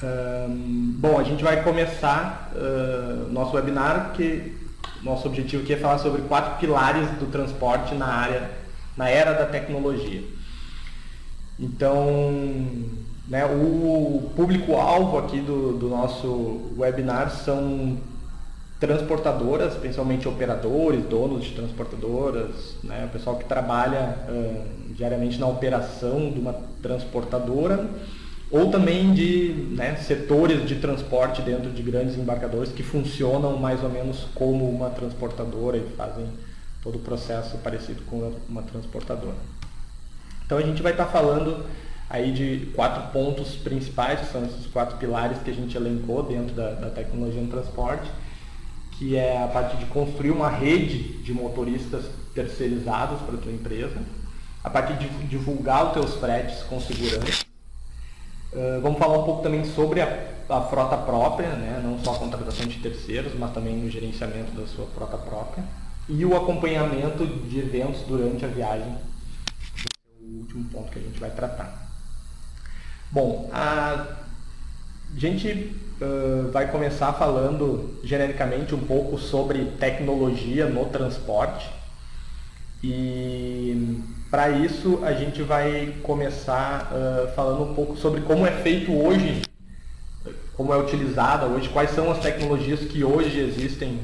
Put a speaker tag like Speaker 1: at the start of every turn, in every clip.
Speaker 1: Bom, a gente vai começar nosso webinar, que nosso objetivo aqui é falar sobre 4 pilares do transporte na era da tecnologia. Então, né, o público-alvo aqui do nosso webinar são transportadoras, principalmente operadores, donos de transportadoras, né, o pessoal que trabalha diariamente na operação de uma transportadora, ou também de setores de transporte dentro de grandes embarcadores que funcionam mais ou menos como uma transportadora e fazem todo o processo parecido com uma transportadora. Então a gente vai estar falando aí de 4 pontos principais, que são esses 4 pilares que a gente elencou dentro da tecnologia no transporte, que é a parte de construir uma rede de motoristas terceirizados para a tua empresa, a parte de divulgar os teus fretes com segurança. Vamos falar um pouco também sobre a frota própria, né? Não só a contratação de terceiros, mas também o gerenciamento da sua frota própria. E o acompanhamento de eventos durante a viagem, que é o último ponto que a gente vai tratar. Bom, a gente vai começar falando genericamente um pouco sobre tecnologia no transporte. E para isso a gente vai começar falando um pouco sobre como é feito hoje, como é utilizada hoje, quais são as tecnologias que hoje existem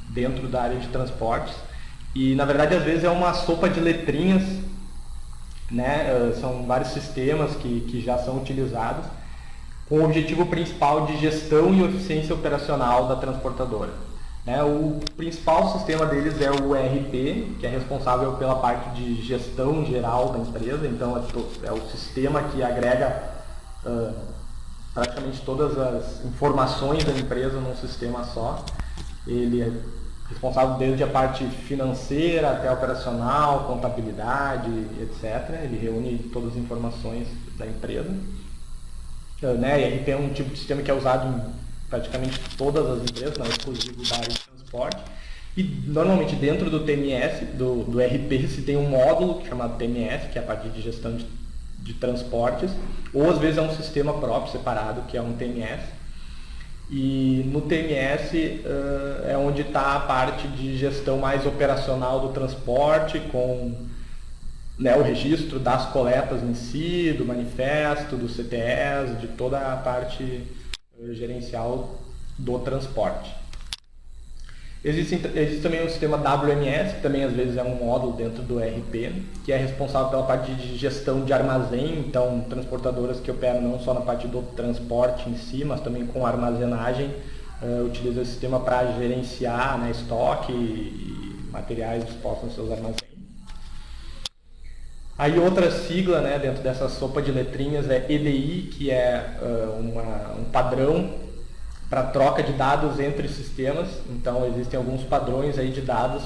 Speaker 1: dentro da área de transportes. E na verdade às vezes é uma sopa de letrinhas, né? São vários sistemas que já são utilizados com o objetivo principal de gestão e eficiência operacional da transportadora. O principal sistema deles é o ERP, que é responsável pela parte de gestão geral da empresa. Então é o sistema que agrega praticamente todas as informações da empresa num sistema só. Ele é responsável desde a parte financeira até a operacional, contabilidade, etc. Ele reúne todas as informações da empresa. ERP é um tipo de sistema que é usado em praticamente todas as empresas, não é exclusivo da área de transporte. E normalmente dentro do TMS, do ERP, se tem um módulo chamado TMS, que é a parte de gestão de transportes, ou às vezes é um sistema próprio, separado, que é um TMS. E no TMS é onde está a parte de gestão mais operacional do transporte, com o registro das coletas em si, do manifesto, do CTS, de toda a parte gerencial do transporte. Existe também o sistema WMS, que também às vezes é um módulo dentro do ERP, que é responsável pela parte de gestão de armazém. Então, transportadoras que operam não só na parte do transporte em si, mas também com armazenagem, utilizam esse sistema para gerenciar estoque e materiais dispostos nos seus armazéns. Aí outra sigla dentro dessa sopa de letrinhas é EDI, que é um padrão para troca de dados entre sistemas. Então existem alguns padrões aí de dados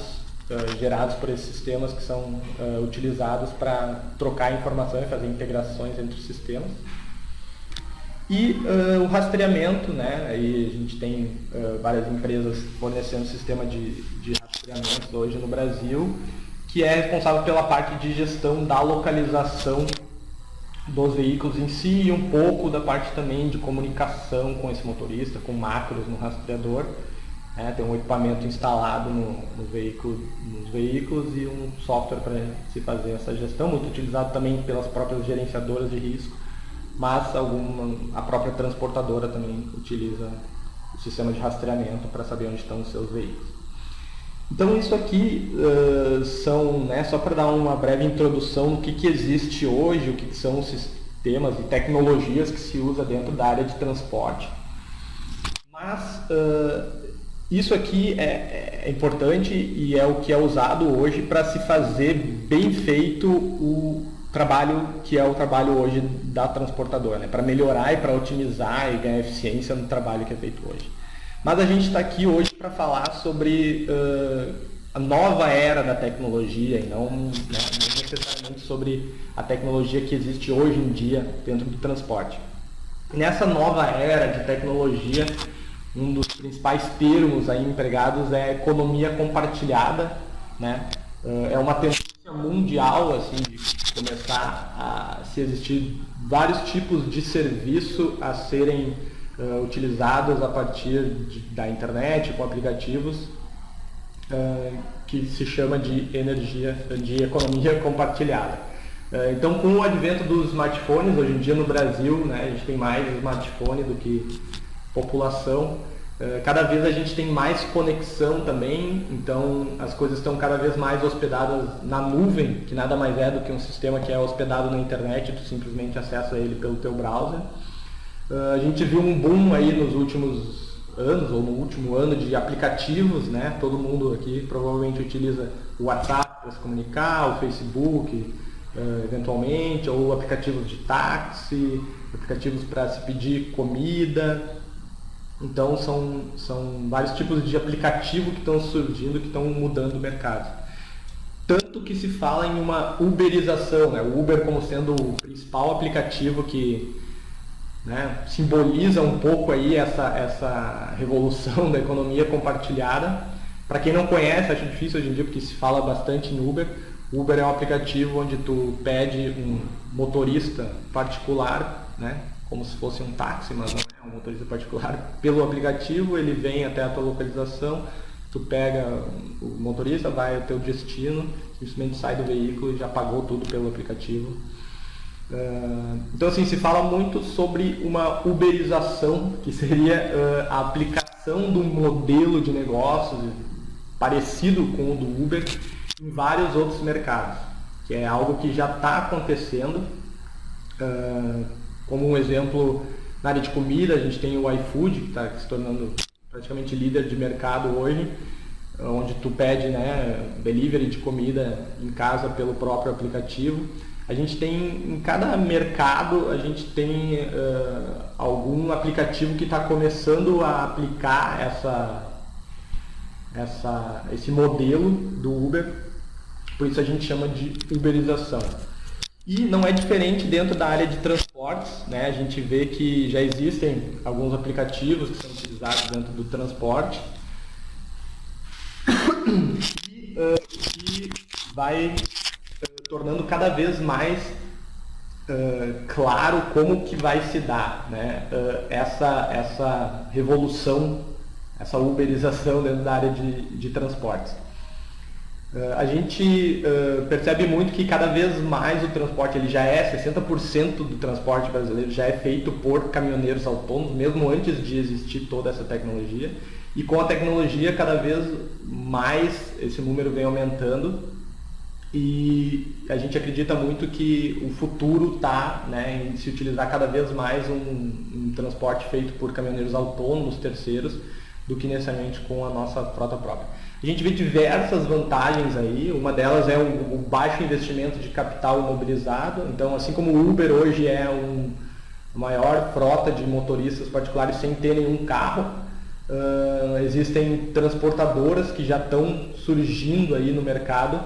Speaker 1: gerados por esses sistemas que são utilizados para trocar informação e fazer integrações entre os sistemas. E o rastreamento, aí a gente tem várias empresas fornecendo sistema de rastreamento hoje no Brasil, que é responsável pela parte de gestão da localização dos veículos em si e um pouco da parte também de comunicação com esse motorista, com macros no rastreador. Tem um equipamento instalado nos veículos e um software para se fazer essa gestão, muito utilizado também pelas próprias gerenciadoras de risco, mas a própria transportadora também utiliza o sistema de rastreamento para saber onde estão os seus veículos. Então isso aqui são, só para dar uma breve introdução do que existe hoje, o que são os sistemas e tecnologias que se usa dentro da área de transporte. Mas isso aqui é importante e é o que é usado hoje para se fazer bem feito o trabalho que é o trabalho hoje da transportadora, para melhorar e para otimizar e ganhar eficiência no trabalho que é feito hoje. Mas a gente está aqui hoje para falar sobre a nova era da tecnologia e não necessariamente sobre a tecnologia que existe hoje em dia dentro do transporte. Nessa nova era de tecnologia, um dos principais termos aí empregados é economia compartilhada, É uma tendência mundial, assim, de começar a se existir vários tipos de serviço a serem utilizados a partir da internet, com aplicativos, que se chama de economia compartilhada. Então, com o advento dos smartphones, hoje em dia no Brasil, né, a gente tem mais smartphone do que população. Cada vez a gente tem mais conexão também, então as coisas estão cada vez mais hospedadas na nuvem, que nada mais é do que um sistema que é hospedado na internet, tu simplesmente acessa ele pelo teu browser. A gente viu um boom aí nos últimos anos, ou no último ano, de aplicativos, né? Todo mundo aqui provavelmente utiliza o WhatsApp para se comunicar, o Facebook, eventualmente, ou aplicativos de táxi, aplicativos para se pedir comida. Então são vários tipos de aplicativo que estão surgindo, que estão mudando o mercado. Tanto que se fala em uma uberização, né? O Uber como sendo o principal aplicativo que, né, simboliza um pouco aí essa revolução da economia compartilhada. Para quem não conhece, acho difícil hoje em dia porque se fala bastante em Uber. O Uber é um aplicativo onde tu pede um motorista particular, né, como se fosse um táxi, mas não é um motorista particular, pelo aplicativo. Ele vem até a tua localização, tu pega o motorista, vai ao teu destino, simplesmente sai do veículo e já pagou tudo pelo aplicativo. Então, assim, se fala muito sobre uma uberização, que seria a aplicação de um modelo de negócios parecido com o do Uber em vários outros mercados, que é algo que já está acontecendo. Como um exemplo, na área de comida, a gente tem o iFood, que está se tornando praticamente líder de mercado hoje, onde tu pede, né, delivery de comida em casa pelo próprio aplicativo. A gente tem, em cada mercado, a gente tem algum aplicativo que está começando a aplicar esse modelo do Uber, por isso a gente chama de uberização. E não é diferente dentro da área de transportes, né? A gente vê que já existem alguns aplicativos que são utilizados dentro do transporte e vai tornando cada vez mais claro como que vai se dar, né, essa revolução, essa uberização dentro da área de transportes. A gente percebe muito que cada vez mais o transporte, ele já é 60% do transporte brasileiro já é feito por caminhoneiros autônomos, mesmo antes de existir toda essa tecnologia. E com a tecnologia, cada vez mais esse número vem aumentando. E a gente acredita muito que o futuro está, né, em se utilizar cada vez mais um transporte feito por caminhoneiros autônomos, terceiros, do que necessariamente com a nossa frota própria. A gente vê diversas vantagens aí, uma delas é o baixo investimento de capital imobilizado. Então, assim como o Uber hoje é a maior frota de motoristas particulares sem ter nenhum carro, existem transportadoras que já estão surgindo aí no mercado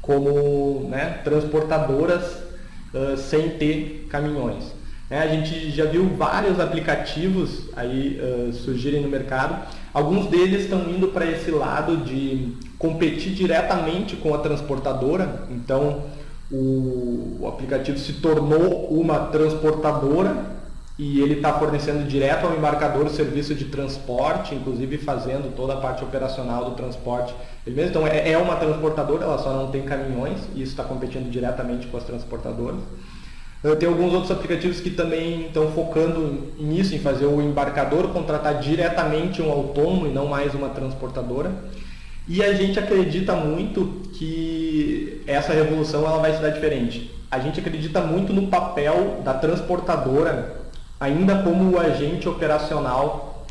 Speaker 1: como, né, transportadoras sem ter caminhões. A gente já viu vários aplicativos aí surgirem no mercado. Alguns deles estão indo para esse lado de competir diretamente com a transportadora. Então, o aplicativo se tornou uma transportadora e ele está fornecendo direto ao embarcador o serviço de transporte, inclusive fazendo toda a parte operacional do transporte. Ele mesmo, então, é uma transportadora, ela só não tem caminhões, e isso está competindo diretamente com as transportadoras. Tem alguns outros aplicativos que também estão focando nisso, em fazer o embarcador contratar diretamente um autônomo e não mais uma transportadora. E a gente acredita muito que essa revolução ela vai se dar diferente. A gente acredita muito no papel da transportadora, ainda como o agente operacional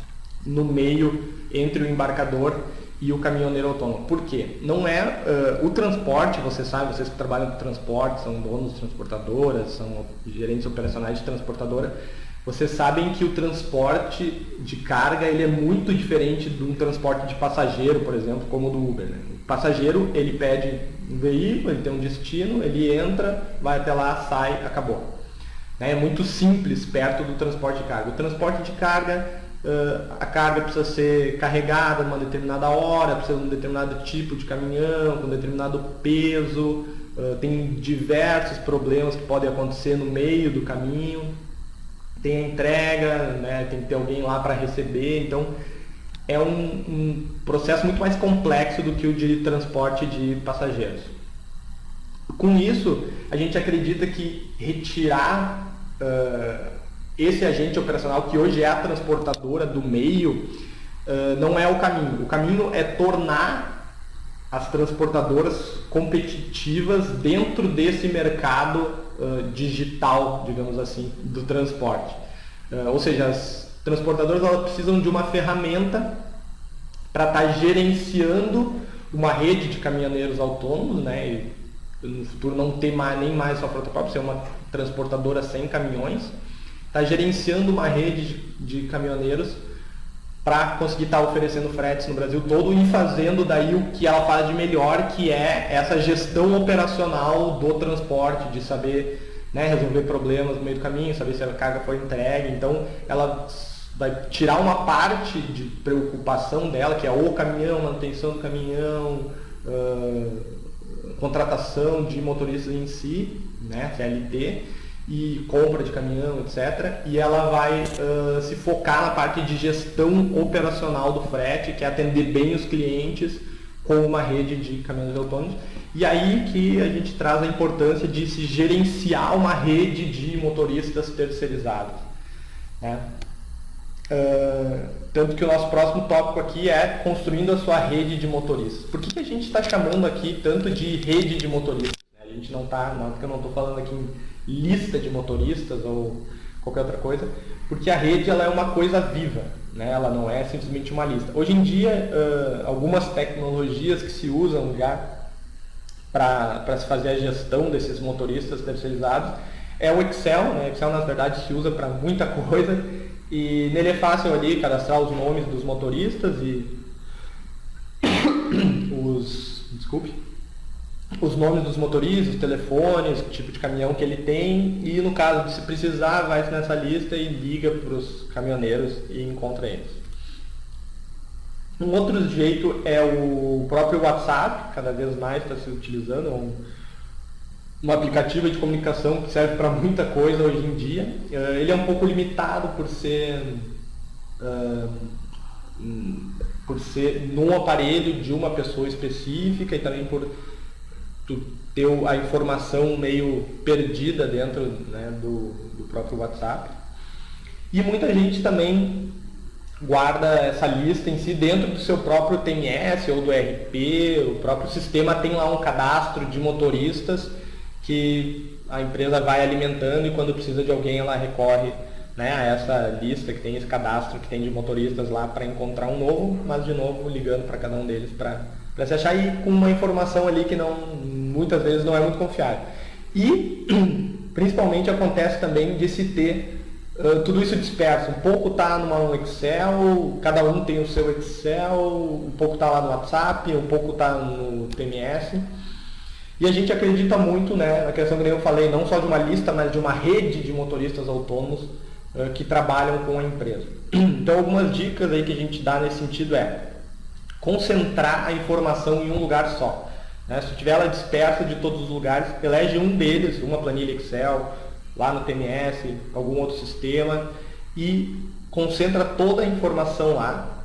Speaker 1: no meio entre o embarcador e o caminhoneiro autônomo. Por quê? Não é o transporte, você sabe, vocês que trabalham com transporte, são donos de transportadoras, são gerentes operacionais de transportadora, vocês sabem que o transporte de carga ele é muito diferente de um transporte de passageiro, por exemplo, como o do Uber, né? O passageiro, ele pede um veículo, ele tem um destino, ele entra, vai até lá, sai, acabou. É muito simples perto do transporte de carga. O transporte de carga a carga precisa ser carregada numa determinada hora, precisa de um determinado tipo de caminhão, com determinado peso, tem diversos problemas que podem acontecer no meio do caminho, tem a entrega, né, tem que ter alguém lá para receber, então é um processo muito mais complexo do que o de transporte de passageiros. Com isso, a gente acredita que retirar esse agente operacional, que hoje é a transportadora do meio, não é o caminho. O caminho é tornar as transportadoras competitivas dentro desse mercado digital, digamos assim, do transporte. Ou seja, as transportadoras elas precisam de uma ferramenta para estar gerenciando uma rede de caminhoneiros autônomos, né? E no futuro não ter nem mais sua frota própria, ser uma transportadora sem caminhões, está gerenciando uma rede de caminhoneiros para conseguir estar oferecendo fretes no Brasil todo e fazendo daí o que ela faz de melhor, que é essa gestão operacional do transporte, de saber, né, resolver problemas no meio do caminho, saber se a carga foi entregue. Então ela vai tirar uma parte de preocupação dela, que é o caminhão, manutenção do caminhão, contratação de motoristas em si, né, CLT, e compra de caminhão, etc. E ela vai se focar na parte de gestão operacional do frete, que é atender bem os clientes com uma rede de caminhões autônomos. E aí que a gente traz a importância de se gerenciar uma rede de motoristas terceirizados, né? Tanto que o nosso próximo tópico aqui é construindo a sua rede de motoristas. Por que a gente está chamando aqui tanto de rede de motoristas? A gente não está, porque eu não estou falando aqui em lista de motoristas ou qualquer outra coisa, porque a rede ela é uma coisa viva, né? Ela não é simplesmente uma lista. Hoje em dia, algumas tecnologias que se usam já para se fazer a gestão desses motoristas terceirizados é o Excel, né? Excel na verdade se usa para muita coisa e nele é fácil ali cadastrar os nomes dos motoristas e os nomes dos motoristas, os telefones, o tipo de caminhão que ele tem, e no caso de se precisar, vai nessa lista e liga para os caminhoneiros e encontra eles. Um outro jeito é o próprio WhatsApp, cada vez mais está se utilizando, um aplicativo de comunicação que serve para muita coisa hoje em dia. Ele é um pouco limitado por ser num aparelho de uma pessoa específica e também por ter a informação meio perdida dentro, né, do próprio WhatsApp. E muita gente também guarda essa lista em si dentro do seu próprio TMS ou do RP. O próprio sistema tem lá um cadastro de motoristas que a empresa vai alimentando e quando precisa de alguém ela recorre, né, a essa lista que tem esse cadastro que tem de motoristas lá para encontrar um novo, mas de novo ligando para cada um deles para se achar e com uma informação ali que muitas vezes não é muito confiável. E principalmente acontece também de se ter tudo isso disperso. Um pouco está no Excel, cada um tem o seu Excel, um pouco está lá no WhatsApp, um pouco está no TMS. E a gente acredita muito, né, na questão que eu falei, não só de uma lista, mas de uma rede de motoristas autônomos que trabalham com a empresa. Então algumas dicas aí que a gente dá nesse sentido é concentrar a informação em um lugar só, né? Se tiver ela dispersa de todos os lugares, elege um deles, uma planilha Excel, lá no TMS, algum outro sistema e concentra toda a informação lá.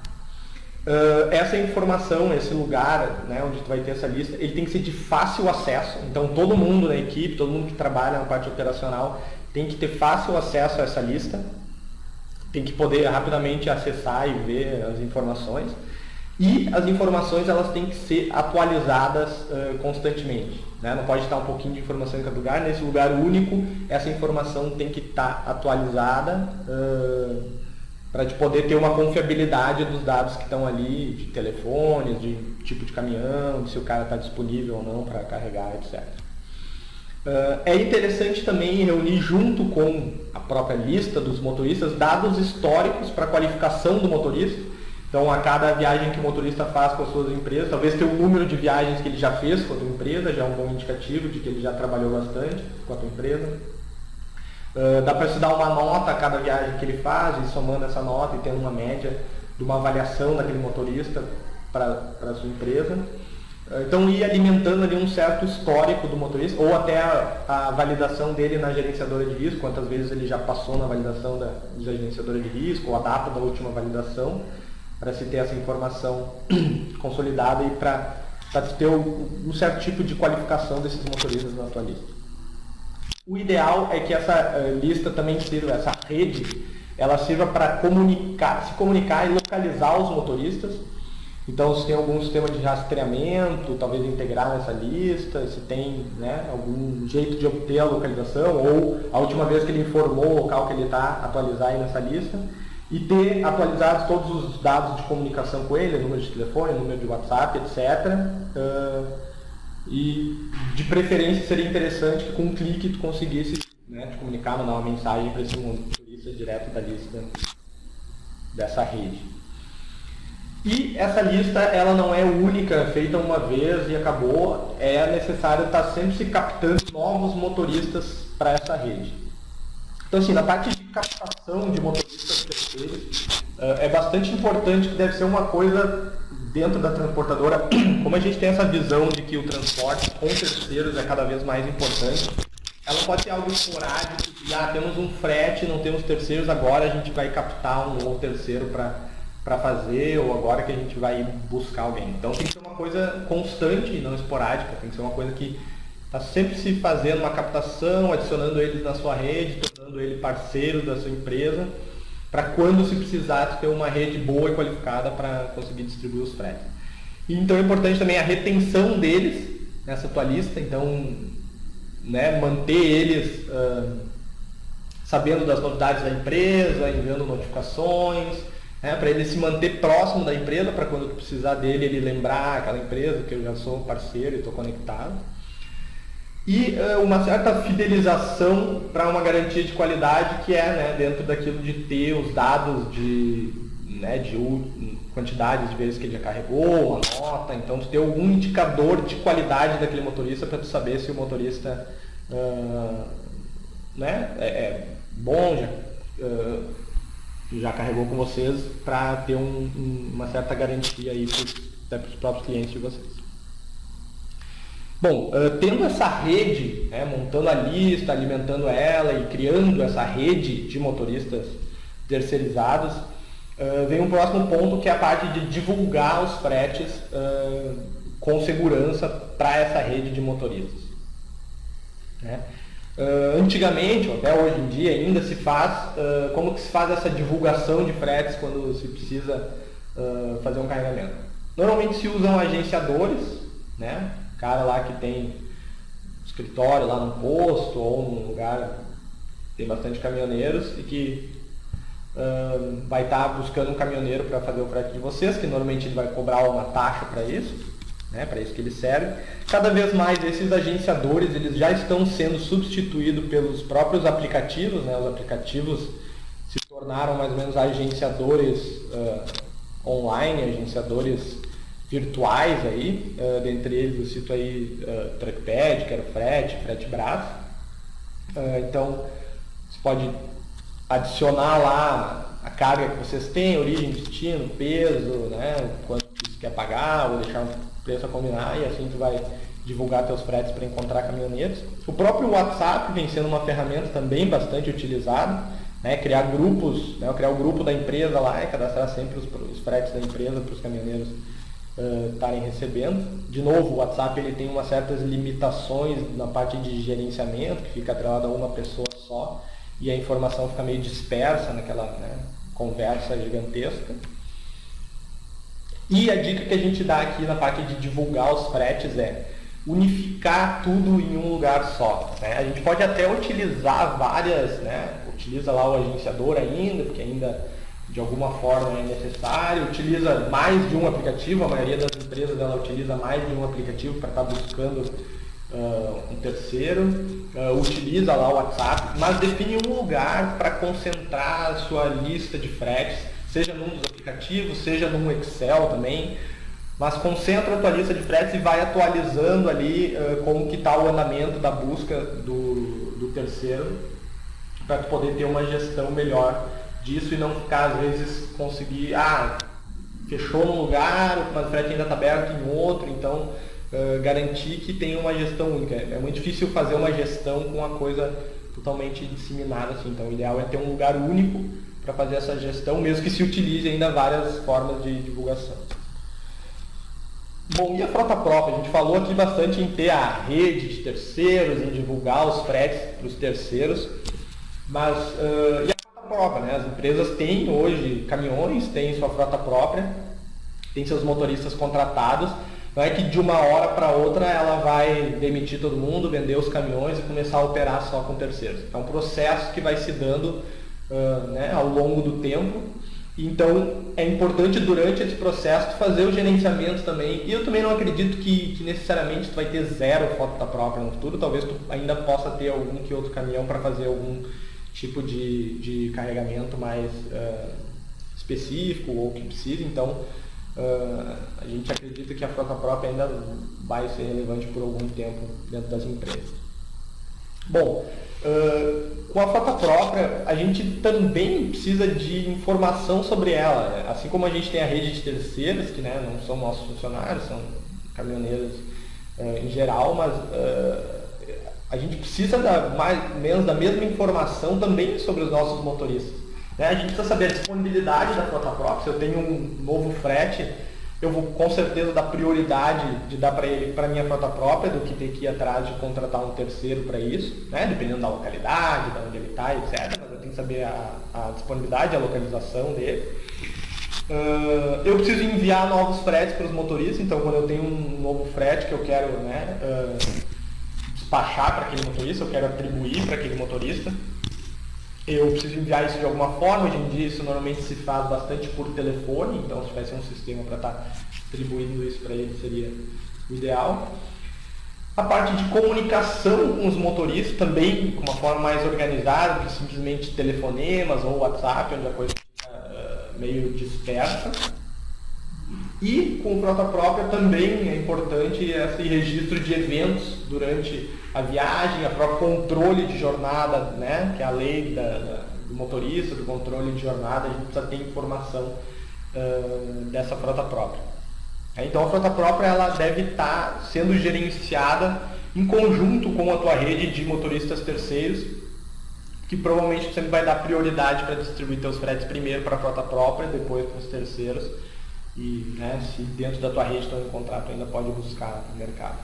Speaker 1: Essa informação, esse lugar, né, onde tu vai ter essa lista, ele tem que ser de fácil acesso. Então todo mundo na equipe, todo mundo que trabalha na parte operacional tem que ter fácil acesso a essa lista, tem que poder rapidamente acessar e ver as informações. E as informações elas têm que ser atualizadas constantemente, né? Não pode estar um pouquinho de informação em cada lugar. Nesse lugar único, essa informação tem que estar atualizada para poder ter uma confiabilidade dos dados que estão ali, de telefones, de tipo de caminhão, de se o cara está disponível ou não para carregar, etc. É interessante também reunir junto com a própria lista dos motoristas dados históricos para a qualificação do motorista. Então, a cada viagem que o motorista faz com as suas empresas, talvez ter o número de viagens que ele já fez com a tua empresa, já é um bom indicativo de que ele já trabalhou bastante com a tua empresa. Dá para se dar uma nota a cada viagem que ele faz, e somando essa nota e tendo uma média de uma avaliação daquele motorista para a sua empresa. Então, ir alimentando ali um certo histórico do motorista, ou até a validação dele na gerenciadora de risco, quantas vezes ele já passou na validação da gerenciadora de risco, ou a data da última validação, para se ter essa informação consolidada e para ter um certo tipo de qualificação desses motoristas na tua lista. O ideal é que essa lista também sirva, essa rede, ela sirva para se comunicar e localizar os motoristas. Então, se tem algum sistema de rastreamento, talvez integrar nessa lista, se tem, né, algum jeito de obter a localização, ou a última vez que ele informou o local que ele está, atualizar aí nessa lista, e ter atualizados todos os dados de comunicação com ele, número de telefone, número de WhatsApp, etc. E de preferência seria interessante que com um clique tu conseguisse, né, te comunicar, mandar uma mensagem para esse motorista direto da lista dessa rede. E essa lista, ela não é única, feita uma vez e acabou. É necessário estar sempre se captando novos motoristas para essa rede. Então, assim, na parte de captação de motoristas terceiros, é bastante importante, que deve ser uma coisa dentro da transportadora. Como a gente tem essa visão de que o transporte com terceiros é cada vez mais importante, ela pode ser algo esporádico, que temos um frete, não temos terceiros, agora a gente vai captar um novo terceiro para fazer, ou agora que a gente vai buscar alguém. Então tem que ser uma coisa constante e não esporádica, tem que ser uma coisa que está sempre se fazendo uma captação, adicionando eles na sua rede, tornando ele parceiro da sua empresa, para quando se precisar ter uma rede boa e qualificada para conseguir distribuir os fretes. E, então é importante também a retenção deles nessa tua lista, então, né, manter eles sabendo das novidades da empresa, enviando notificações, para ele se manter próximo da empresa, para quando precisar dele, ele lembrar aquela empresa, que eu já sou parceiro e estou conectado. E uma certa fidelização para uma garantia de qualidade, que é, né, dentro daquilo de ter os dados de quantidade de vezes que ele já carregou, uma nota, então tu ter algum indicador de qualidade daquele motorista para tu saber se o motorista é bom, já carregou com vocês, para ter uma certa garantia aí até para os próprios clientes de vocês. Bom, tendo essa rede, né, montando a lista, alimentando ela e criando essa rede de motoristas terceirizados, vem um próximo ponto, que é a parte de divulgar os fretes com segurança para essa rede de motoristas. Né? Antigamente, ou até hoje em dia, ainda se faz, como que se faz essa divulgação de fretes quando se precisa fazer um carregamento? Normalmente se usam agenciadores, né? Cara lá que tem escritório lá no posto ou num lugar que tem bastante caminhoneiros e que vai estar buscando um caminhoneiro para fazer o frete de vocês, que normalmente ele vai cobrar uma taxa para isso, né, para isso que ele serve. Cada vez mais esses agenciadores, eles já estão sendo substituídos pelos próprios aplicativos, né? Os aplicativos se tornaram mais ou menos agenciadores online, agenciadores virtuais aí, dentre eles eu cito aí Truckpad, Quero Frete, FreteBras. Então você pode adicionar lá a carga que vocês têm, origem, destino, peso, né, quanto você quer pagar, ou deixar um preço a combinar, e assim tu vai divulgar teus fretes para encontrar caminhoneiros. O próprio WhatsApp vem sendo uma ferramenta também bastante utilizada, né, criar grupos, né, criar o grupo da empresa lá e cadastrar sempre os fretes da empresa para os caminhoneiros estarem recebendo. De novo, o WhatsApp ele tem umas certas limitações na parte de gerenciamento, que fica atrelado a uma pessoa só, e a informação fica meio dispersa naquela, né, conversa gigantesca. E a dica que a gente dá aqui na parte de divulgar os fretes é unificar tudo em um lugar só. Né? A gente pode até utilizar várias, né, utiliza lá o agenciador ainda, porque ainda de alguma forma é necessário, utiliza mais de um aplicativo, a maioria das empresas ela utiliza mais de um aplicativo para estar buscando um terceiro, utiliza lá o WhatsApp, mas define um lugar para concentrar a sua lista de fretes, seja num dos aplicativos, seja num Excel também, mas concentra a tua lista de fretes e vai atualizando ali como que está o andamento da busca do terceiro, para tu poder ter uma gestão melhor disso e não ficar, às vezes, conseguir, fechou num lugar, mas o frete ainda está aberto em outro, então garantir que tem uma gestão única. É muito difícil fazer uma gestão com uma coisa totalmente disseminada, assim. Então o ideal é ter um lugar único para fazer essa gestão, mesmo que se utilize ainda várias formas de divulgação. Bom, e a frota própria? A gente falou aqui bastante em ter a rede de terceiros, em divulgar os fretes para os terceiros, mas e a frota própria, né? As empresas têm hoje caminhões, têm sua frota própria, têm seus motoristas contratados. Não é que de uma hora para outra ela vai demitir todo mundo, vender os caminhões e começar a operar só com terceiros. É um processo que vai se dando ao longo do tempo. Então é importante durante esse processo fazer o gerenciamento também. E eu também não acredito que necessariamente tu vai ter zero frota própria no futuro. Talvez tu ainda possa ter algum que outro caminhão para fazer algum tipo de carregamento mais específico ou que precise. Então a gente acredita que a frota própria ainda vai ser relevante por algum tempo dentro das empresas. Bom, com a frota própria, a gente também precisa de informação sobre ela. Assim como a gente tem a rede de terceiros, que não são nossos funcionários, são caminhoneiros em geral, mas a gente precisa mais ou menos da mesma informação também sobre os nossos motoristas. A gente precisa saber a disponibilidade da frota própria. Se eu tenho um novo frete, eu vou com certeza dar prioridade de dar para ele, para a minha frota própria, do que ter que ir atrás de contratar um terceiro para isso, dependendo da localidade, de onde ele está, etc. Mas eu tenho que saber a disponibilidade, a localização dele. Eu preciso enviar novos fretes para os motoristas, então quando eu tenho um novo frete que eu quero despachar para aquele motorista, eu quero atribuir para aquele motorista, eu preciso enviar isso de alguma forma. Hoje em dia isso normalmente se faz bastante por telefone, então se tivesse um sistema para estar distribuindo isso para ele seria o ideal. A parte de comunicação com os motoristas também, com uma forma mais organizada, que simplesmente telefonemas ou WhatsApp, onde a coisa fica meio dispersa. E com frota própria também é importante esse registro de eventos durante a viagem, a próprio controle de jornada, que é a lei do motorista, do controle de jornada. A gente precisa ter informação dessa frota própria. Então a frota própria ela deve estar sendo gerenciada em conjunto com a tua rede de motoristas terceiros, que provavelmente você vai dar prioridade para distribuir teus fretes primeiro para a frota própria, depois para os terceiros. E se dentro da tua rede estão em contrato, ainda pode buscar no mercado.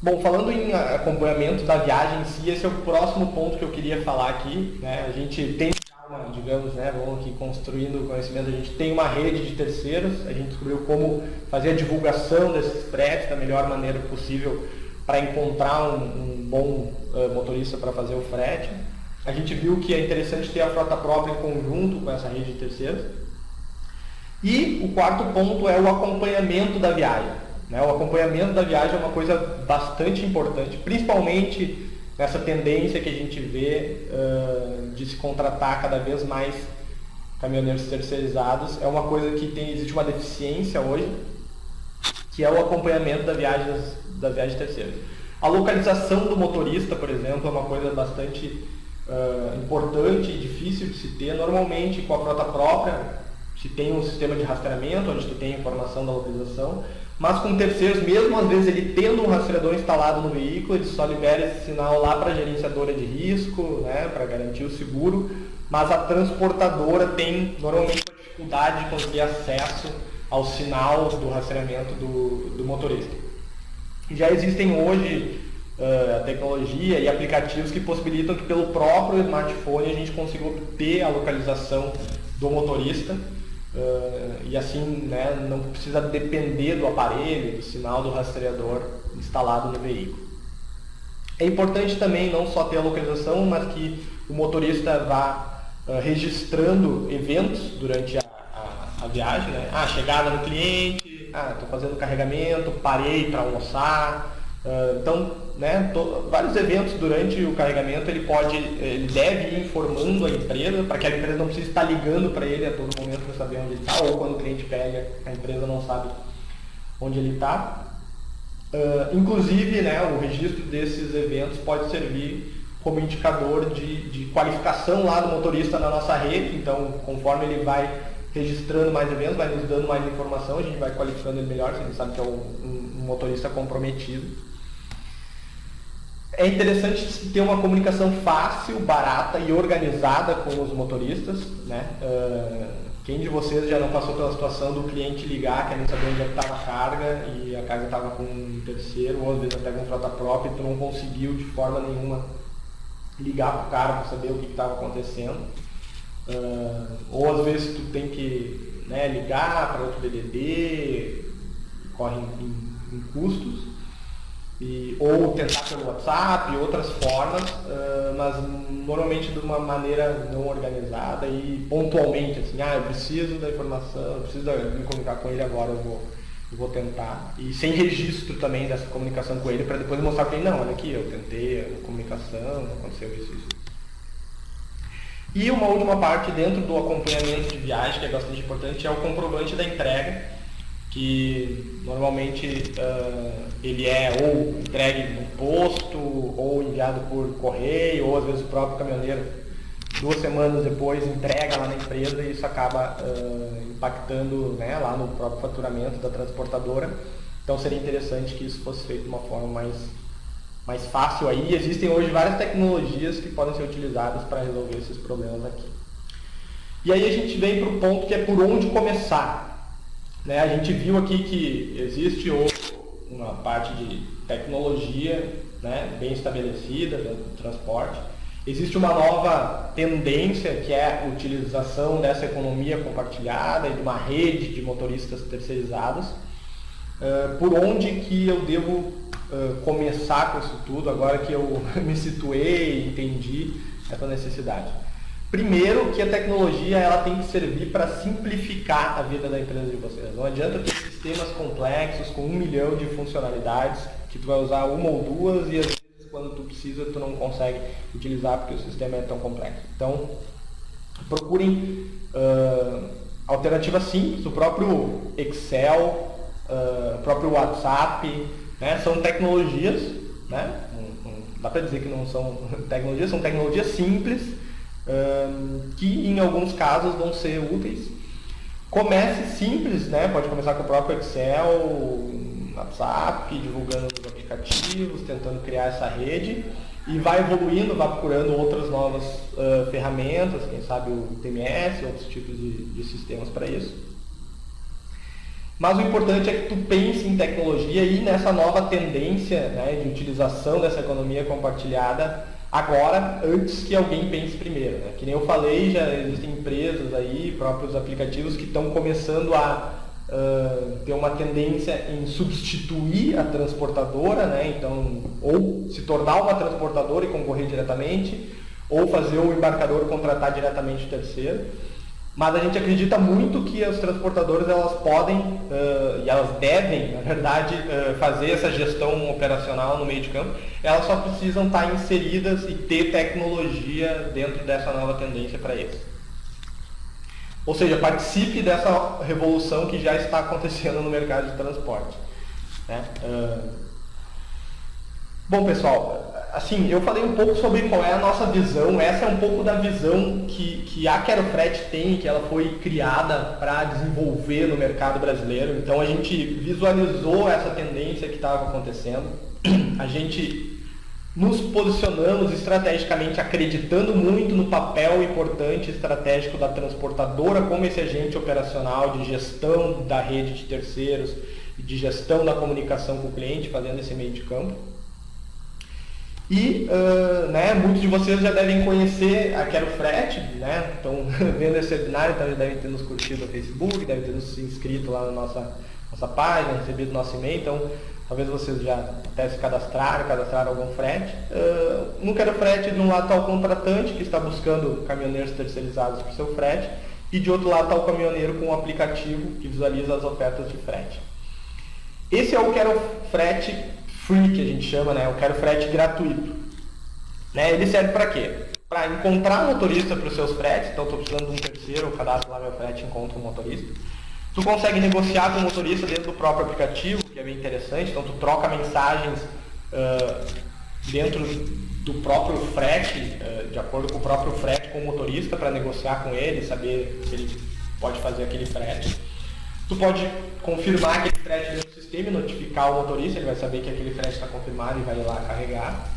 Speaker 1: Bom, falando em acompanhamento da viagem em si, esse é o próximo ponto que eu queria falar aqui. A gente tem, vamos aqui construindo conhecimento, a gente tem uma rede de terceiros, a gente descobriu como fazer a divulgação desses fretes da melhor maneira possível para encontrar um bom motorista para fazer o frete. A gente viu que é interessante ter a frota própria em conjunto com essa rede de terceiros. E o quarto ponto é o acompanhamento da viagem. O acompanhamento da viagem é uma coisa bastante importante, principalmente nessa tendência que a gente vê de se contratar cada vez mais caminhoneiros terceirizados. É uma coisa que existe uma deficiência hoje, que é o acompanhamento da viagem de terceiros. A localização do motorista, por exemplo, é uma coisa bastante importante e difícil de se ter. Normalmente com a frota própria se tem um sistema de rastreamento onde tu tem a informação da localização, mas com terceiros, mesmo às vezes ele tendo um rastreador instalado no veículo, ele só libera esse sinal lá para a gerenciadora de risco, para garantir o seguro, mas a transportadora tem normalmente uma dificuldade de conseguir acesso ao sinal do rastreamento do motorista. Já existem hoje a tecnologia e aplicativos que possibilitam que pelo próprio smartphone a gente consiga obter a localização do motorista e assim não precisa depender do aparelho, do sinal do rastreador instalado no veículo. É importante também não só ter a localização, mas que o motorista vá registrando eventos durante a viagem. Chegada no cliente, estou fazendo carregamento, parei para almoçar. Então, vários eventos durante o carregamento ele deve ir informando a empresa, para que a empresa não precise estar ligando para ele a todo momento para saber onde ele está, ou quando o cliente pega, a empresa não sabe onde ele está. Inclusive, né, o registro desses eventos pode servir como indicador de qualificação lá do motorista na nossa rede. Então, conforme ele vai registrando mais eventos, vai nos dando mais informação, a gente vai qualificando ele melhor, se a gente sabe que é um motorista comprometido. É interessante ter uma comunicação fácil, barata e organizada com os motoristas, né? Quem de vocês já não passou pela situação do cliente ligar, querendo saber onde é que estava a carga e a carga estava com um terceiro, ou às vezes até com frota própria, e tu não conseguiu de forma nenhuma ligar para o cara para saber o que estava acontecendo. Ou às vezes tu tem que, né, ligar para outro DDD, corre em custos, ou tentar pelo WhatsApp, outras formas, mas normalmente de uma maneira não organizada e pontualmente, assim, eu preciso da informação, eu preciso me comunicar com ele agora, eu vou tentar. E sem registro também dessa comunicação com ele, para depois mostrar para ele, não, olha aqui, eu tentei a comunicação, aconteceu isso. E uma última parte dentro do acompanhamento de viagem, que é bastante importante, é o comprovante da entrega, que normalmente ele é ou entregue no posto, ou enviado por correio, ou às vezes o próprio caminhoneiro, 2 semanas depois, entrega lá na empresa, e isso acaba impactando, né, lá no próprio faturamento da transportadora. Então seria interessante que isso fosse feito de uma forma mais fácil. Aí existem hoje várias tecnologias que podem ser utilizadas para resolver esses problemas aqui. E aí a gente vem para o ponto que é por onde começar. Né? A gente viu aqui que existe uma parte de tecnologia, né, bem estabelecida do transporte. Existe uma nova tendência, que é a utilização dessa economia compartilhada e de uma rede de motoristas terceirizados. Por onde que eu devo começar com isso tudo, agora que eu me situei e entendi essa necessidade? Primeiro, que a tecnologia ela tem que servir para simplificar a vida da empresa de vocês. Não adianta ter sistemas complexos com 1 milhão de funcionalidades que tu vai usar uma ou duas e às vezes quando tu precisa tu não consegue utilizar porque o sistema é tão complexo. Então, procurem alternativas simples, o próprio Excel, o próprio WhatsApp, né, são tecnologias, né, não dá para dizer que não são tecnologias simples, que em alguns casos vão ser úteis. Comece simples, né? Pode começar com o próprio Excel, WhatsApp, divulgando os aplicativos, tentando criar essa rede e vai evoluindo, vai procurando outras novas ferramentas, quem sabe o TMS, outros tipos de sistemas para isso. Mas o importante é que tu pense em tecnologia e nessa nova tendência, né, de utilização dessa economia compartilhada agora, antes que alguém pense primeiro. Né? Que nem eu falei, já existem empresas aí, próprios aplicativos que estão começando a ter uma tendência em substituir a transportadora, né? Então, ou se tornar uma transportadora e concorrer diretamente, ou fazer o embarcador contratar diretamente o terceiro. Mas a gente acredita muito que as transportadoras elas podem e elas devem, na verdade, fazer essa gestão operacional no meio de campo. Elas só precisam estar inseridas e ter tecnologia dentro dessa nova tendência para isso. Ou seja, participe dessa revolução que já está acontecendo no mercado de transporte. Né? Bom, pessoal, assim, eu falei um pouco sobre qual é a nossa visão. Essa é um pouco da visão que a Quero Frete tem, que ela foi criada para desenvolver no mercado brasileiro. Então a gente visualizou essa tendência que estava acontecendo. A gente nos posicionamos estrategicamente acreditando muito no papel importante e estratégico da transportadora como esse agente operacional de gestão da rede de terceiros e de gestão da comunicação com o cliente, fazendo esse meio de campo. E né, muitos de vocês já devem conhecer a Quero Frete, né? Estão vendo esse webinar, então já devem ter nos curtido no Facebook, devem ter nos inscrito lá na nossa página, recebido nosso e-mail, então talvez vocês já até se cadastraram algum frete. No Quero Frete, de um lado está o contratante, que está buscando caminhoneiros terceirizados para o seu frete, e de outro lado está o caminhoneiro com um aplicativo que visualiza as ofertas de frete. Esse é o Quero Frete Free, que a gente chama, né? O Quero Frete gratuito. Né? Ele serve para quê? Para encontrar motorista para os seus fretes, então estou precisando de um terceiro, eu cadastro lá meu frete e encontro um motorista. Tu consegue negociar com o motorista dentro do próprio aplicativo, que é bem interessante. Então tu troca mensagens dentro do próprio frete, de acordo com o próprio frete com o motorista, para negociar com ele, saber se ele pode fazer aquele frete. Tu pode confirmar aquele frete dentro do sistema e notificar o motorista, ele vai saber que aquele frete está confirmado e vai ir lá carregar.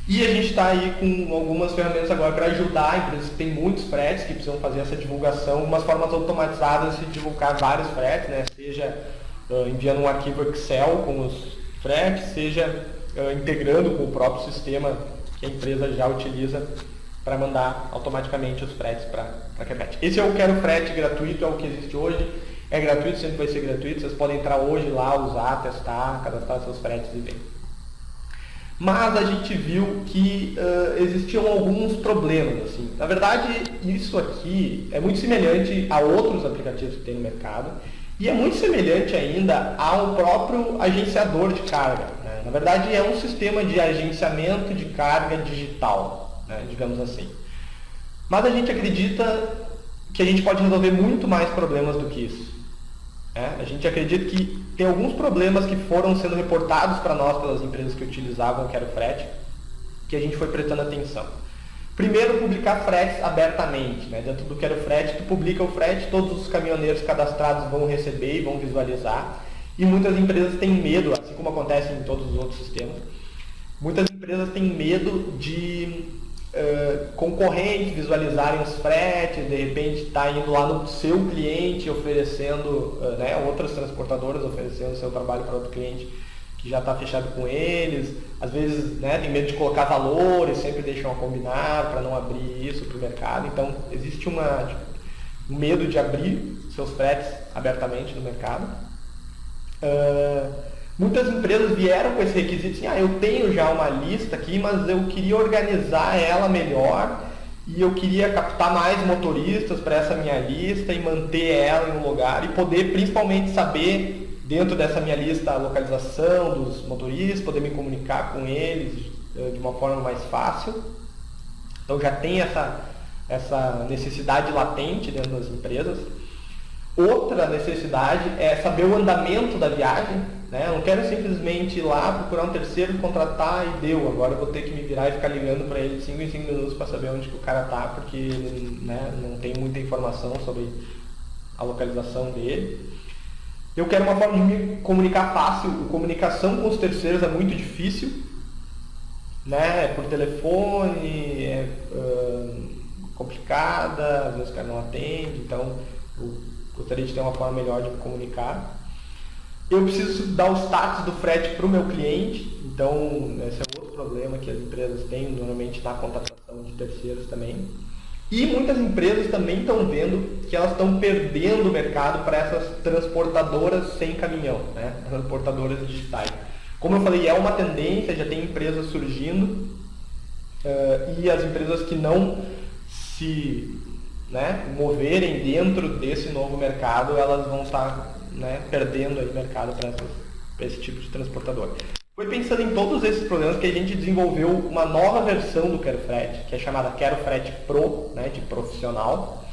Speaker 1: E a gente está aí com algumas ferramentas agora para ajudar empresas que têm muitos fretes, que precisam fazer essa divulgação, umas formas automatizadas de divulgar vários fretes, né? Seja enviando um arquivo Excel com os fretes, seja integrando com o próprio sistema que a empresa já utiliza para mandar automaticamente os fretes para Querfrete. Esse é o Quero Frete gratuito, é o que existe hoje. É gratuito, sempre vai ser gratuito. Vocês podem entrar hoje lá, usar, testar, cadastrar seus fretes e ver. Mas a gente viu que existiam alguns problemas. Assim. Na verdade, isso aqui é muito semelhante a outros aplicativos que tem no mercado e é muito semelhante ainda ao próprio agenciador de carga. Né? Na verdade, é um sistema de agenciamento de carga digital, né? Digamos assim. Mas a gente acredita que a gente pode resolver muito mais problemas do que isso. A gente acredita que tem alguns problemas que foram sendo reportados para nós pelas empresas que utilizavam o Quero Frete, que a gente foi prestando atenção. Primeiro, publicar fretes abertamente. Né? Dentro do Quero Frete, tu publica o frete, todos os caminhoneiros cadastrados vão receber e vão visualizar. E muitas empresas têm medo, assim como acontece em todos os outros sistemas, muitas empresas têm medo de concorrentes visualizarem os fretes, de repente está indo lá no seu cliente oferecendo, outras transportadoras oferecendo o seu trabalho para outro cliente que já está fechado com eles, às vezes tem medo de colocar valores, sempre deixam a combinar para não abrir isso para o mercado, então existe um medo de abrir seus fretes abertamente no mercado. Muitas empresas vieram com esse requisito assim, eu tenho já uma lista aqui, mas eu queria organizar ela melhor e eu queria captar mais motoristas para essa minha lista e manter ela em um lugar e poder principalmente saber dentro dessa minha lista a localização dos motoristas, poder me comunicar com eles de uma forma mais fácil. Então já tem essa necessidade latente dentro das empresas. Outra necessidade é saber o andamento da viagem. Né? Eu não quero simplesmente ir lá, procurar um terceiro, contratar e deu. Agora eu vou ter que me virar e ficar ligando para ele de 5 em 5 minutos para saber onde que o cara está, porque ele não tem muita informação sobre a localização dele. Eu quero uma forma de me comunicar fácil. A comunicação com os terceiros é muito difícil. Né? Por telefone, é complicada, às vezes o cara não atende, então eu gostaria de ter uma forma melhor de me comunicar. Eu preciso dar o status do frete para o meu cliente, então esse é outro problema que as empresas têm normalmente na contratação de terceiros também. E muitas empresas também estão vendo que elas estão perdendo o mercado para essas transportadoras sem caminhão, né? Transportadoras digitais. Como eu falei, é uma tendência, já tem empresas surgindo e as empresas que não se moverem dentro desse novo mercado, elas vão estar perdendo aí mercado para esse tipo de transportador. Foi pensando em todos esses problemas que a gente desenvolveu uma nova versão do Quero Frete, que é chamada Quero Frete Pro, de profissional,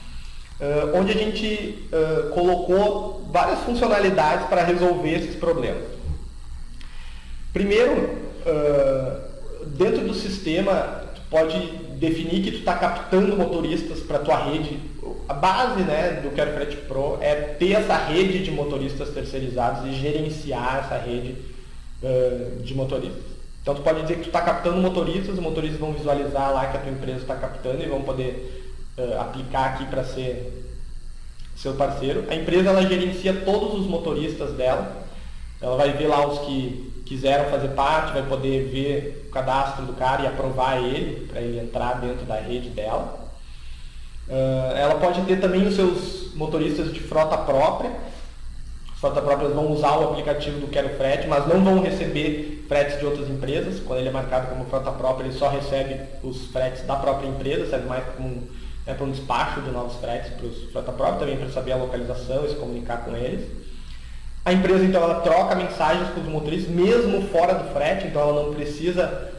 Speaker 1: onde a gente colocou várias funcionalidades para resolver esses problemas. Primeiro, dentro do sistema, tu pode definir que tu está captando motoristas para a tua rede. A base do Quero Frete Pro é ter essa rede de motoristas terceirizados e gerenciar essa rede de motoristas. Então tu pode dizer que tu está captando motoristas, os motoristas vão visualizar lá que a tua empresa está captando e vão poder aplicar aqui para ser seu parceiro. A empresa ela gerencia todos os motoristas dela, ela vai ver lá os que quiseram fazer parte, vai poder ver o cadastro do cara e aprovar ele, para ele entrar dentro da rede dela. Ela pode ter também os seus motoristas de frota própria. As frotas próprias vão usar o aplicativo do Quero Frete, mas não vão receber fretes de outras empresas. Quando ele é marcado como frota própria, ele só recebe os fretes da própria empresa, serve mais para um despacho de novos fretes para os frota própria, também para saber a localização e se comunicar com eles. A empresa, então, ela troca mensagens com os motoristas, mesmo fora do frete, então ela não precisa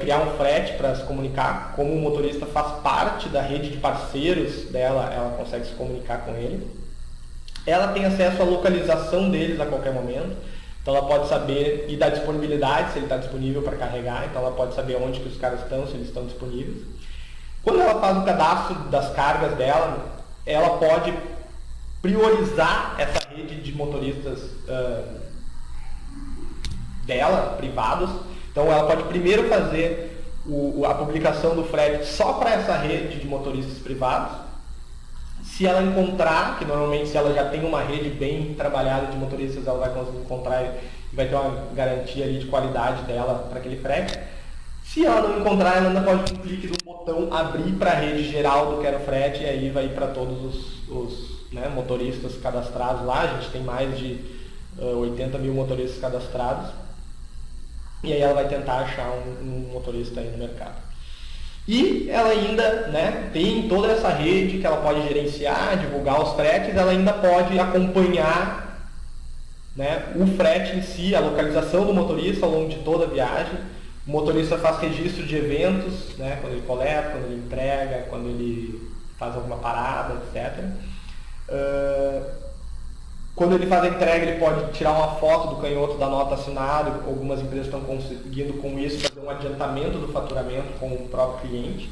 Speaker 1: criar um frete para se comunicar. Como o motorista faz parte da rede de parceiros dela, ela consegue se comunicar com ele. ela tem acesso à localização deles a qualquer momento, então ela pode saber, e da disponibilidade, se ele está disponível para carregar, então ela pode saber onde que os caras estão, se eles estão disponíveis. Quando ela faz o cadastro das cargas dela, ela pode priorizar essa rede de motoristas dela, privados. Então ela pode primeiro fazer a publicação do frete só para essa rede de motoristas privados. Se ela encontrar, que normalmente se ela já tem uma rede bem trabalhada de motoristas, ela vai conseguir encontrar e vai ter uma garantia ali de qualidade dela para aquele frete. Se ela não encontrar, ela ainda pode, com um clique do botão, abrir para a rede geral do Quero Frete, e aí vai para todos os motoristas cadastrados lá. A gente tem mais de 80 mil motoristas cadastrados. E aí ela vai tentar achar um motorista aí no mercado. E ela ainda tem toda essa rede que ela pode gerenciar, divulgar os fretes, ela ainda pode acompanhar o frete em si, a localização do motorista ao longo de toda a viagem. O motorista faz registro de eventos, quando ele coleta, quando ele entrega, quando ele faz alguma parada, etc. Quando ele faz a entrega, ele pode tirar uma foto do canhoto da nota assinada. Algumas empresas estão conseguindo com isso fazer um adiantamento do faturamento com o próprio cliente.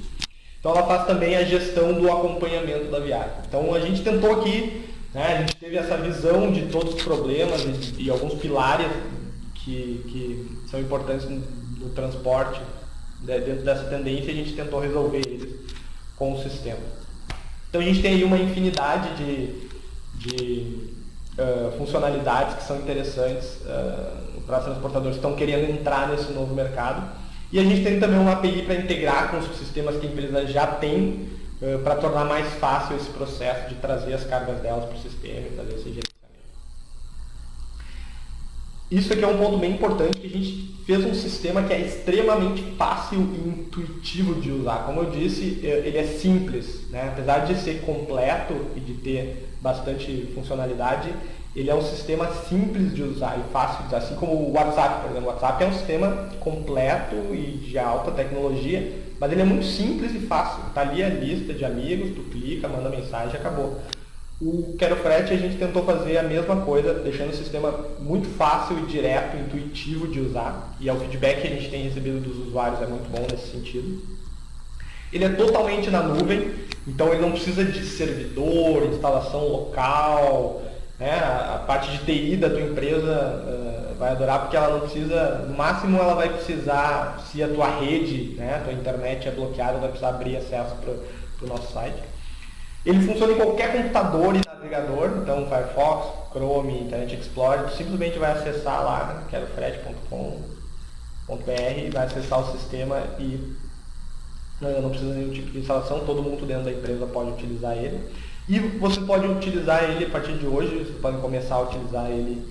Speaker 1: Então ela faz também a gestão do acompanhamento da viagem. Então a gente tentou aqui, a gente teve essa visão de todos os problemas e alguns pilares que são importantes no transporte. Dentro dessa tendência a gente tentou resolver eles com o sistema. Então a gente tem aí uma infinidade de funcionalidades que são interessantes para transportadores que estão querendo entrar nesse novo mercado. E a gente tem também uma API para integrar com os sistemas que a empresa já tem, para tornar mais fácil esse processo de trazer as cargas delas para o sistema e fazer esse gerenciamento. Isso aqui é um ponto bem importante, que a gente fez um sistema que é extremamente fácil e intuitivo de usar. Como eu disse, ele é simples, apesar de ser completo e de ter bastante funcionalidade, ele é um sistema simples de usar e fácil de usar, assim como o WhatsApp, por exemplo. O WhatsApp é um sistema completo e de alta tecnologia, mas ele é muito simples e fácil. Está ali a lista de amigos, tu clica, manda mensagem e acabou. O Quero Frete a gente tentou fazer a mesma coisa, deixando o sistema muito fácil e direto, intuitivo de usar, e o feedback que a gente tem recebido dos usuários é muito bom nesse sentido. Ele é totalmente na nuvem, então ele não precisa de servidor, instalação local, a parte de TI da tua empresa vai adorar, porque ela não precisa, no máximo ela vai precisar, se a tua rede, a tua internet é bloqueada, vai precisar abrir acesso para o nosso site. Ele funciona em qualquer computador e navegador, então Firefox, Chrome, Internet Explorer, tu simplesmente vai acessar lá, querofrete.com.br, vai acessar o sistema e não precisa de nenhum tipo de instalação, todo mundo dentro da empresa pode utilizar ele. E você pode utilizar ele a partir de hoje, você pode começar a utilizar ele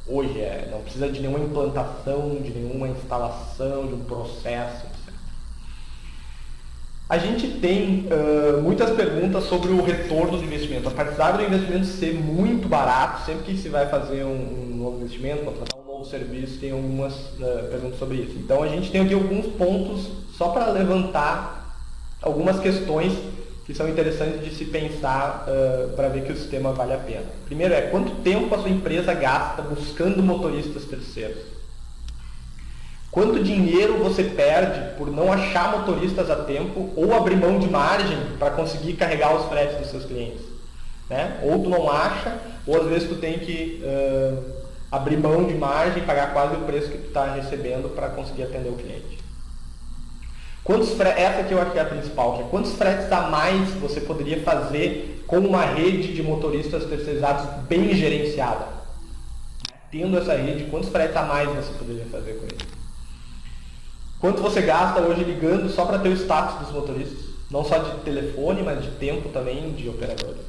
Speaker 1: hoje, não precisa de nenhuma implantação, de nenhuma instalação, de um processo, etc. A gente tem muitas perguntas sobre o retorno do investimento. Apesar do investimento ser muito barato, sempre que se vai fazer um novo investimento, contratar um novo serviço, tem algumas perguntas sobre isso. Então a gente tem aqui alguns pontos só para levantar algumas questões que são interessantes de se pensar para ver que o sistema vale a pena. Primeiro quanto tempo a sua empresa gasta buscando motoristas terceiros? Quanto dinheiro você perde por não achar motoristas a tempo ou abrir mão de margem para conseguir carregar os fretes dos seus clientes? Ou tu não acha, ou às vezes tu tem que abrir mão de margem, pagar quase o preço que tu está recebendo para conseguir atender o cliente. Essa aqui eu acho que é a principal, que é quantos fretes a mais você poderia fazer com uma rede de motoristas terceirizados bem gerenciada? Tendo essa rede, quantos fretes a mais você poderia fazer com isso? Quanto você gasta hoje ligando só para ter o status dos motoristas? Não só de telefone, mas de tempo também de operadores.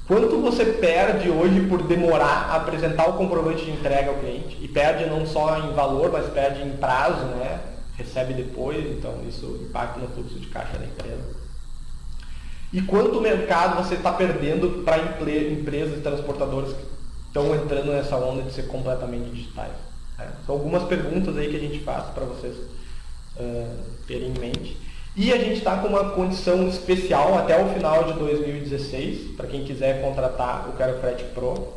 Speaker 1: Quanto você perde hoje por demorar a apresentar o comprovante de entrega ao cliente? E perde não só em valor, mas perde em prazo, recebe depois, então isso impacta no fluxo de caixa da empresa. E quanto mercado você está perdendo para empresas e transportadoras que estão entrando nessa onda de ser completamente digitais? São algumas perguntas aí que a gente faz para vocês terem em mente. E a gente está com uma condição especial até o final de 2016, para quem quiser contratar o Quero Frete Pro.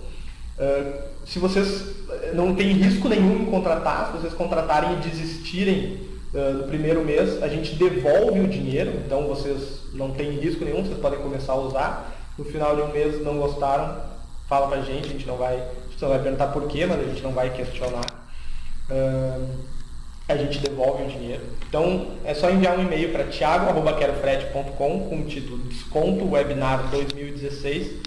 Speaker 1: Se vocês não têm risco nenhum em contratar, se vocês contratarem e desistirem do primeiro mês, a gente devolve o dinheiro, então vocês não têm risco nenhum, vocês podem começar a usar. No final de um mês não gostaram, fala pra gente, a gente não vai perguntar por quê, mas a gente não vai questionar. A gente devolve o dinheiro. Então é só enviar um e-mail para thiago@querofrete.com com o título Desconto Webinar 2016,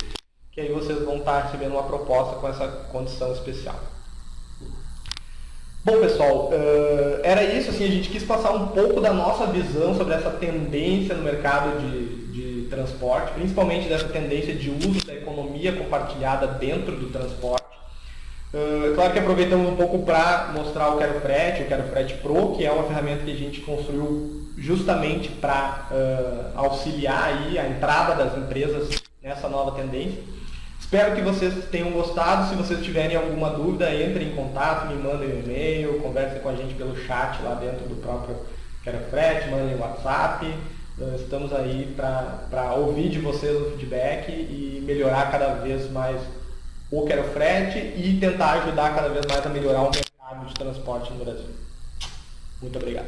Speaker 1: que aí vocês vão estar recebendo uma proposta com essa condição especial. Bom, pessoal, era isso. Assim, a gente quis passar um pouco da nossa visão sobre essa tendência no mercado de transporte, principalmente dessa tendência de uso da economia compartilhada dentro do transporte. Claro que aproveitamos um pouco para mostrar o Quero Frete Pro, que é uma ferramenta que a gente construiu justamente para auxiliar aí a entrada das empresas nessa nova tendência. Espero que vocês tenham gostado. Se vocês tiverem alguma dúvida, entrem em contato, me mandem um e-mail, conversem com a gente pelo chat lá dentro do próprio Quero Frete, mandem WhatsApp. Estamos aí para ouvir de vocês o feedback e melhorar cada vez mais o Quero Frete e tentar ajudar cada vez mais a melhorar o mercado de transporte no Brasil. Muito obrigado.